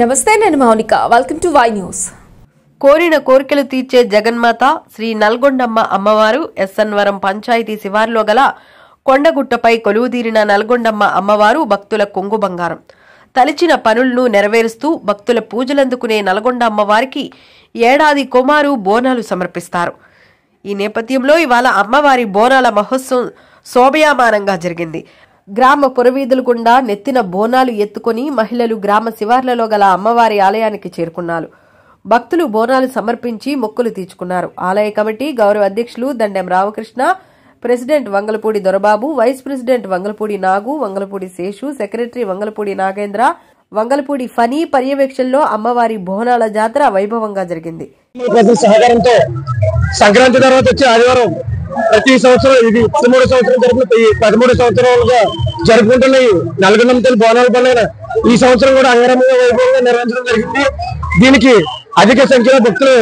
నమస్తే, నేను Mounika. Welcome to Y news. కోరిన కోరికలు తీర్చే జగన్మాత శ్రీ నల్గొండమ్మ అమ్మవారు ఎస్ఎన్వరం పంచాయతీ శివార్లో గల కొండగుట్టపై కొలువుదీరిన నల్గొండమ్మ అమ్మవారు భక్తుల కొంగు బంగారం. తలిచిన పనులను నెరవేరుస్తూ భక్తుల పూజలందుకునే నల్గొండ అమ్మవారికి ఏడాది కొమారు బోనాలు సమర్పిస్తారు. ఈ నేపథ్యంలో ఇవాళ అమ్మవారి బోనాల మహోత్సవం శోభయామానంగా జరిగింది. గ్రామ పురవీధుల గుండా నెత్తిన బోనాలు ఎత్తుకుని మహిళలు గ్రామ శివార్లలో గల అమ్మవారి ఆలయానికి చేరుకున్నారు. భక్తులు బోనాలు సమర్పించి మొక్కులు తీర్చుకున్నారు. ఆలయ కమిటీ గౌరవ అధ్యక్షులు Dandem Ramakrishna, president Vangalapudi Dorababu, vice president Vangalapudi Nagu, Vangalapudi Seshu, secretary Vangalapudi Nagendra, Vangalapudi Phani పర్యవేక్షణలో అమ్మవారి బోనాల జాతర వైభవంగా జరిగింది. సహకారంతో సంక్రాంతి తర్వాత వచ్చే ఆదివారం ప్రతి సంవత్సరం ఇది 13 సంవత్సరం జరుగుతుంది. 13 సంవత్సరాలుగా జరుపుకుంటున్న నల్గొండ తల్లి బోనాల పండుగ ఈ సంవత్సరం కూడా అంగరంగ వైభవంగా నిర్వహించడం జరిగింది. దీనికి అధిక సంఖ్యలో భక్తులు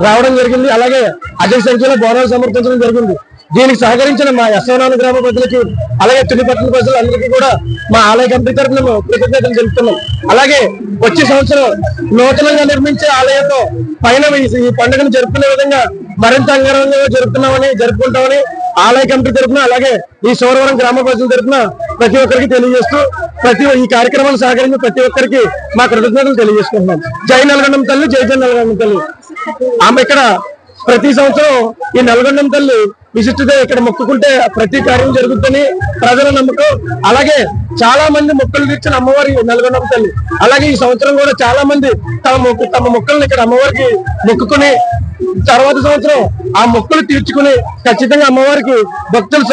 రావడం జరిగింది. అలాగే అధిక సంఖ్యలో బోనాలు సమర్పించడం జరిగింది. దీనికి సహకరించిన మా ఎస్ఎన్వరం గ్రామ ప్రజలకి, అలాగే తునిపట్ల ప్రజలందరికీ కూడా మా ఆలయ కమిటీ తరఫున కృతజ్ఞతలు తెలుపుతున్నాం. అలాగే వచ్చే సంవత్సరం నూతనంగా నిర్మించే ఆలయంలో పైన ఈ పండుగను జరుపుకునే విధంగా మరింత అంగరంగంగా జరుపుకుంటామని ఆలయ కమిటీ తరఫున, అలాగే ఈ శివరవరం గ్రామ ప్రజల తరఫున ప్రతి ఒక్కరికి తెలియజేస్తూ ఈ కార్యక్రమాలు సహకరించిన ప్రతి ఒక్కరికి మా కృతజ్ఞతలు తెలియజేసుకుంటున్నాం. జై నల్గొండం తల్లి, జై జై నల్గొండం తల్లి. ఆమె ఇక్కడ ప్రతి సంవత్సరం ఈ నల్గొండం తల్లి విశిష్టత ఇక్కడ మొక్కుకుంటే ప్రతి కార్యం జరుగుతుందని ప్రజల నమ్మకం. అలాగే చాలా మంది మొక్కలు తీర్చిన అమ్మవారి నల్గొండం తల్లి. అలాగే ఈ సంవత్సరం కూడా చాలా మంది తమ మొక్కలను ఇక్కడ అమ్మవారికి మొక్కుకుని తర్వాత సంవత్సరం ఆ మొక్కలు తీర్చుకుని ఖచ్చితంగా అమ్మవారికి భక్తులు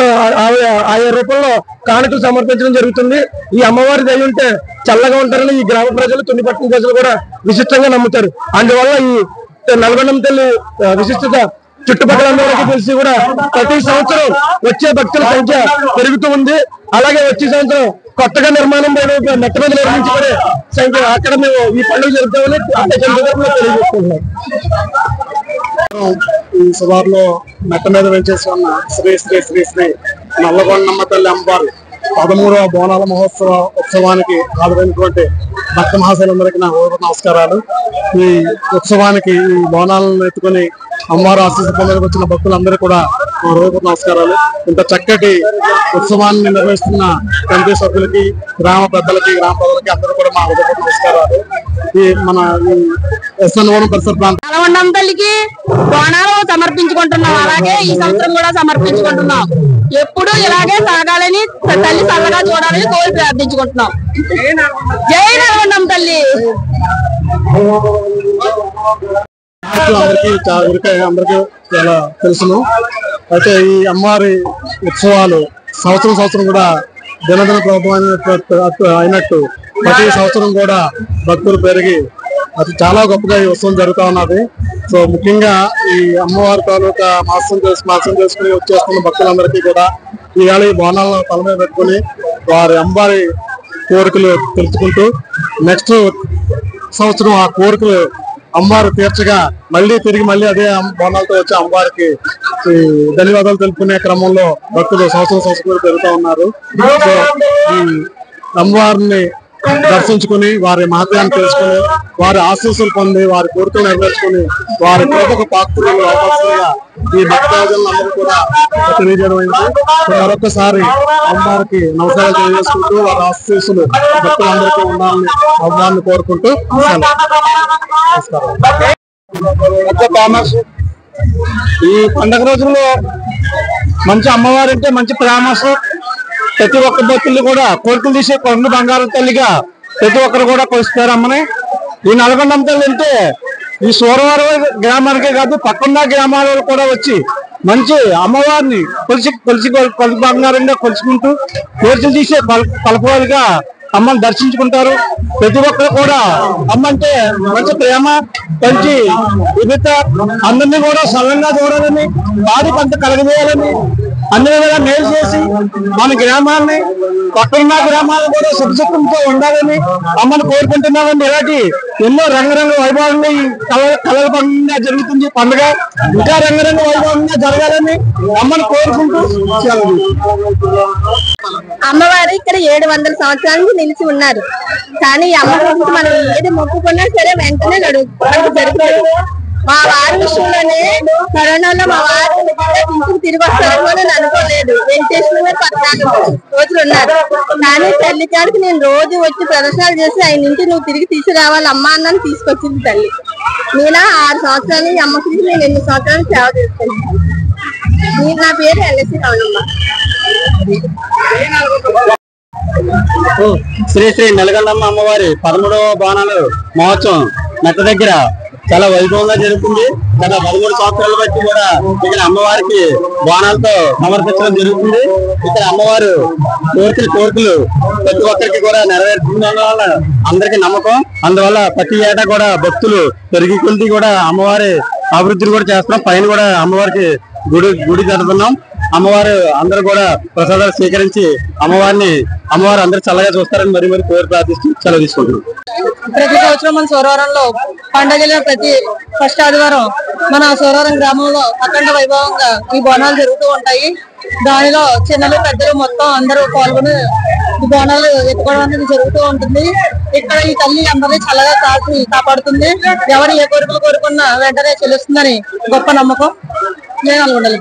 ఆయా రూపంలో కానుకలు సమర్పించడం జరుగుతుంది. ఈ అమ్మవారి దయ ఉంటే చల్లగా ఉంటారని ఈ గ్రామ ప్రజలు, తునిపట్నం ప్రజలు కూడా విశిష్టంగా నమ్ముతారు. అందువల్ల ఈ నల్గొండం తల్లి విశిష్టత చుట్టుపక్కల అందరికీ తెలిసి కూడా ప్రతి సంవత్సరం వచ్చే భక్తుల సంఖ్య పెరుగుతూ ఉంది. అలాగే వచ్చే సంవత్సరం కొత్తగా నిర్మాణం మెట్ట మీద నిర్మించుకునే సంఖ్య అక్కడ మేము ఈ పండుగ జరుపుతామని తెలియజేసుకుంటున్నాం. ఈ శివార్లో మెట్ట మీద వెంచేసి ఉన్న శ్రీ శ్రీ శ్రీ శ్రీ నల్లగొండమ్మ తల్లి అమ్మవారు 13వ బోనాల మహోత్సవ ఉత్సవానికి హాజరైనటువంటి భక్త మహాశయులందరికీ నా నమస్కారాలు. ఈ ఉత్సవానికి ఈ బోనాలను ఎత్తుకుని అమ్మవారు ఆశీస్సు పొందడానికి వచ్చిన భక్తులందరూ కూడా మా హృదయపూర్వక నమస్కారాలు. ఇంత చక్కటి ఉత్సవాన్ని నిర్వహిస్తున్న కమిటీ సభ్యులకి, గ్రామ పెద్దలకి, గ్రామ ప్రజలకి అందరూ కూడా మా హృదయపూర్వక నమస్కారాలు. ఈ మన ఎస్ఎన్వరం పరిసర ప్రాంతం నల్గొండం తల్లికి బోనాలు సమర్పించుకుంటున్నాం. అలాగే ఈ సంవత్సరం కూడా సమర్పించుకుంటున్నాం. ఎప్పుడు ఇలాగే సాగాలని, తల్లి చల్లగా చూడాలని కోరి ప్రార్థించుకుంటున్నాం. జై నల్గొండం తల్లి. అందరికీ చాలా తెలుసును. అయితే ఈ అమ్మవారి ఉత్సవాలు సంవత్సరం కూడా దినదిన ప్రభుత్వం అయినట్టు ప్రతి సంవత్సరం కూడా భక్తులు పెరిగి అది చాలా గొప్పగా ఈ ఉత్సవం జరుగుతూ ఉన్నది. సో ముఖ్యంగా ఈ అమ్మవారి తాలూకా మాసం చేసుకుని వచ్చేస్తున్న భక్తులందరికీ కూడా ఈవేళ ఈ బోనాలను తల మీద పెట్టుకుని వారి అమ్మవారి కోరికలు తెలుసుకుంటూ నెక్స్ట్ సంవత్సరం ఆ కోరికలు అమ్మవారు తీర్చగా తిరిగి మళ్ళీ అదే బోనాలతో వచ్చి అమ్మవారికి ధన్యవాదాలు తెలుపుకునే క్రమంలో భక్తులు సంవత్సరం పెరుగుతూ ఉన్నారు. సో ఈ అమ్మవారిని దర్శించుకుని వారి మహత్యాన్ని తెలుసుకుని వారి ఆశీస్సులు పొంది వారి కోరికలు నెరవేర్చుకుని వారి కృపకు పాత్రలు అవకాశంగా ఈ భక్తజనులందరూ కూడా తెలియజేయడం అయింది. మరొకసారి అమ్మవారికి నమస్కారాలు తెలియజేసుకుంటూ వారి ఆశీస్సులు భక్తులందరికీ ఉండాలని అమ్మవారిని కోరుకుంటూ ఈ పండగ రోజుల్లో మంచి అమ్మవారి అంటే మంచి ఫేమస్. ప్రతి ఒక్క భక్తులు కూడా కోరికలు తీసే కొండ బంగారం తల్లిగా ప్రతి ఒక్కరు కూడా కొలుస్తారు అమ్మని. ఈ నల్గొండం తల్లి అంటే ఈ సూరవరం గ్రామానికే కాదు పక్కన గ్రామాలలో కూడా వచ్చి మంచి అమ్మవారిని కొలిసి బంగారంగా కొలుచుకుంటూ కోరికలు తీసే కలపవారిగా అమ్మని దర్శించుకుంటారు. ప్రతి ఒక్కరు కూడా అమ్మ అంటే మంచి ప్రేమ, మంచి విభిత, అందరినీ కూడా సరళంగా చూడాలని, వారి పంట కలగజేయాలని అన్ని విధాలా మేలు చేసి మన గ్రామాలని పక్కనున్న గ్రామాలను కూడా సుఖసుఖంతో ఉండాలని అమ్మను కోరుకుంటున్నామండి. ఇలాంటి ఎన్నో రంగరంగ వైభవంగా ఈ కళల పండుగ జరుగుతుంది. పండుగ ఇంకా రంగరంగ వైభవంగా జరగాలని అమ్మను కోరుకుంటూ అమ్మవారు ఇక్కడ 700 సంవత్సరాలకు నిలిచి ఉన్నారు. కానీ ఈ అమ్మవారికి మనం ఏది మొక్కుకున్నా సరే వెంటనే జరుగుతుంది. మా వారి విషయంలోనే కరోనాలో మా వారు ఇంటికి తిరిగి వస్తారని నేను అనుకోలేదు. వెంకటేశ్వర 14 రోజులు ఉన్నారు. కానీ తల్లి కాడికి నేను రోజు వచ్చి ప్రదర్శనలు చేసి ఆయన ఇంటి నువ్వు తిరిగి తీసుకురావాలి అమ్మ అన్నని తీసుకొచ్చింది తల్లి. నేను 6 సంవత్సరాలు ఈ అమ్మకి నేను 8 సంవత్సరాలు సేవ చేస్తున్నాను. నా పేరు ఎల్ఎస్సి రావణమ్మ. శ్రీ శ్రీ నల్గొండమ్మ అమ్మవారి 13వ బోనాలు మహోత్సవం మెట్ట దగ్గర చాలా వైభవంగా జరుగుతుంది. గత 13 సంవత్సరాలు బట్టి కూడా ఇక్కడ అమ్మవారికి బోనాలతో సమర్పించడం జరుగుతుంది. ఇక్కడ అమ్మవారు కోరికలు ప్రతి ఒక్కరికి కూడా నెరవేర్చడం వల్ల అందరికీ నమ్మకం. అందువల్ల ప్రతి ఏటా కూడా భక్తులు పెరిగి కొద్ది కూడా అమ్మవారి అభివృద్ధిని కూడా చేస్తున్నాం. పైన కూడా అమ్మవారికి గుడి జరుపుతున్నాం. అమ్మవారు అందరూ కూడా ప్రసాదాలు స్వీకరించి అమ్మవారు అందరూ చల్లగా చూస్తారని మరి కోరి ప్రార్థిస్తూ సెలవు తీసుకుంటున్నాం. ప్రతి సంవత్సరం మన సూరవరంలో పండుగల ప్రతి ఫస్ట్ ఆదివారం మన సూరవరం గ్రామంలో అఖండ వైభవంగా ఈ బోనాలు జరుగుతూ ఉంటాయి. దానిలో చిన్నలు పెద్దలు మొత్తం అందరూ పాల్గొని ఈ బోనాలు ఎత్తుకోవడం అనేది జరుగుతూ ఉంటుంది. ఇక్కడ ఈ తల్లి అందరినీ చల్లగా కాపాడుతుంది. ఎవరు ఏ కోరికలు కోరుకున్నా వెంటనే చెల్లిస్తుందని గొప్ప నమ్మకం. నేను అనుకుంటాను.